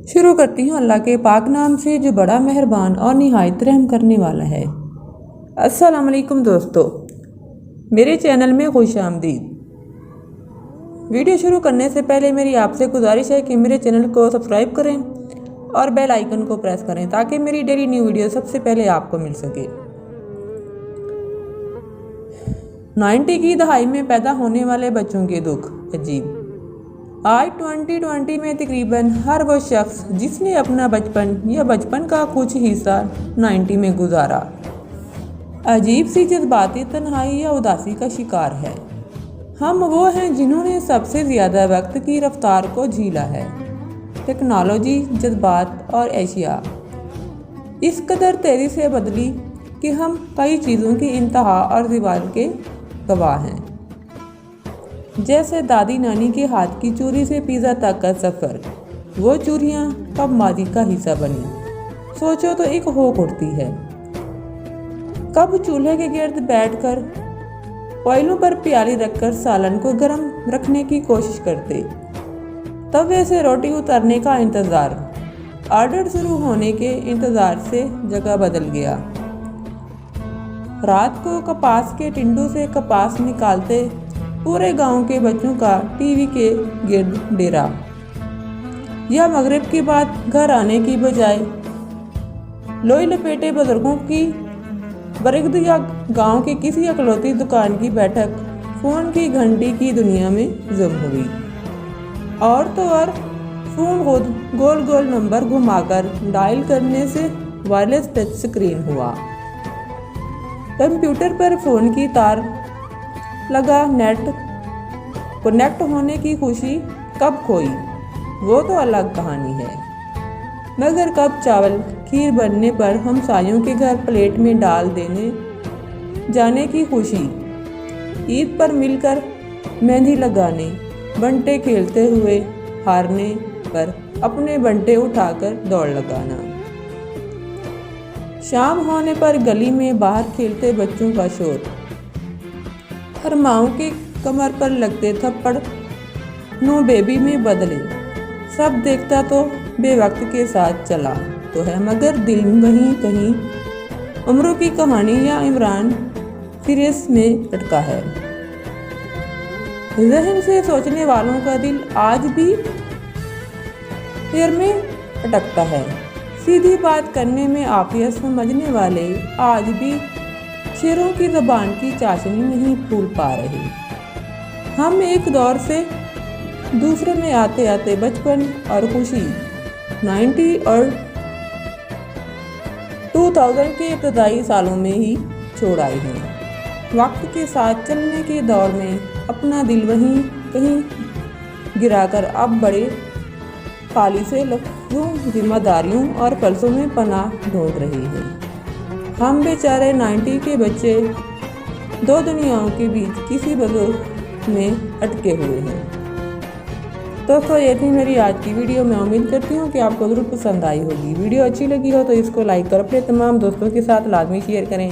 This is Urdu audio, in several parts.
شروع کرتی ہوں اللہ کے پاک نام سے جو بڑا مہربان اور نہایت رحم کرنے والا ہے۔ السلام علیکم دوستو، میرے چینل میں خوش آمدید۔ ویڈیو شروع کرنے سے پہلے میری آپ سے گزارش ہے کہ میرے چینل کو سبسکرائب کریں اور بیل آئیکن کو پریس کریں تاکہ میری ڈیلی نیو ویڈیو سب سے پہلے آپ کو مل سکے۔ 90 کی دہائی میں پیدا ہونے والے بچوں کے دکھ عجیب۔ آج 2020 میں تقریباً ہر وہ شخص جس نے اپنا بچپن یا بچپن کا کچھ حصہ 90 میں گزارا، عجیب سی جذباتی تنہائی یا اداسی کا شکار ہے۔ ہم وہ ہیں جنہوں نے سب سے زیادہ وقت کی رفتار کو جھیلا ہے۔ ٹیکنالوجی، جذبات اور اشیاء اس قدر تیزی سے بدلی کہ ہم کئی چیزوں کی انتہا اور زوال کے گواہ ہیں، جیسے دادی نانی کے ہاتھ کی چوری سے پیزا تک کا سفر۔ وہ چوریاں کب ماضی کا حصہ بنی، سوچو تو ایک ہوک اٹھتی ہے۔ کب چولہے کے گرد بیٹھ کر کوئلوں پر پیالی رکھ کر سالن کو گرم رکھنے کی کوشش کرتے، توے سے روٹی اترنے کا انتظار آرڈر شروع ہونے کے انتظار سے جگہ بدل گیا۔ رات کو کپاس کے ٹنڈوں سے کپاس نکالتے پورے گاؤں کے بچوں کا ٹی وی کے گرد ڈیرا، یا مغرب کے بعد گھر آنے کی بجائے لوئی لپیٹے بزرگوں کی برگد یا گاؤں کے کسی اکلوتی دکان کی بیٹھک فون کی گھنٹی کی دنیا میں ضم ہوئی۔ اور تو اور فون خود گول گول نمبر گھما کر ڈائل کرنے سے وائرلیس ٹچ سکرین ہوا۔ کمپیوٹر پر فون کی تار لگا، نیٹ کنیکٹ ہونے کی خوشی کب کھوئی وہ تو الگ کہانی ہے، مگر کب چاول کھیر بننے پر ہمسایوں کے گھر پلیٹ میں ڈال دینے جانے کی خوشی، عید پر مل کر مہندی لگانے، بنٹے کھیلتے ہوئے ہارنے پر اپنے بنٹے اٹھا کر دوڑ لگانا، شام ہونے پر گلی میں باہر کھیلتے بچوں کا شور، ہر ماؤں کی کمر پر لگتے تھپڑ نو بیبی میں بدلے۔ سب دیکھتا تو بے وقت کے ساتھ چلا تو ہے، مگر دل وہیں کہیں عمروں کی کہانی یا عمران فریس میں اٹکا ہے۔ ذہن سے سوچنے والوں کا دل آج بھی پیر میں اٹکتا ہے، سیدھی بات کرنے میں عافیت سمجھنے والے آج بھی شیروں کی زبان کی چاشنی نہیں پھول پا رہے۔ ہم ایک دور سے دوسرے میں آتے آتے بچپن اور خوشی 90 اور 2000 کے ابتدائی سالوں میں ہی چھوڑ آئے ہیں۔ وقت کے ساتھ چلنے کے دور میں اپنا دل وہیں کہیں گرا کر اب بڑے خالی سے لفظوں، ذمہ داریوں اور فلسفوں میں پناہ ڈھونڈ رہے ہیں۔ ہم بیچارے 90 کے بچے دو دنیاؤں کے بیچ کسی بزرگ میں اٹکے ہوئے ہیں۔ دوستو، یہ تھی میری آج کی ویڈیو۔ میں امید کرتی ہوں کہ آپ کو ضرور پسند آئی ہوگی۔ ویڈیو اچھی لگی ہو تو اس کو لائک کر اپنے تمام دوستوں کے ساتھ لازمی شیئر کریں۔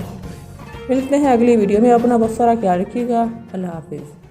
ملتے ہیں اگلی ویڈیو میں، اپنا بہت سارا خیال رکھیے گا۔ اللہ حافظ۔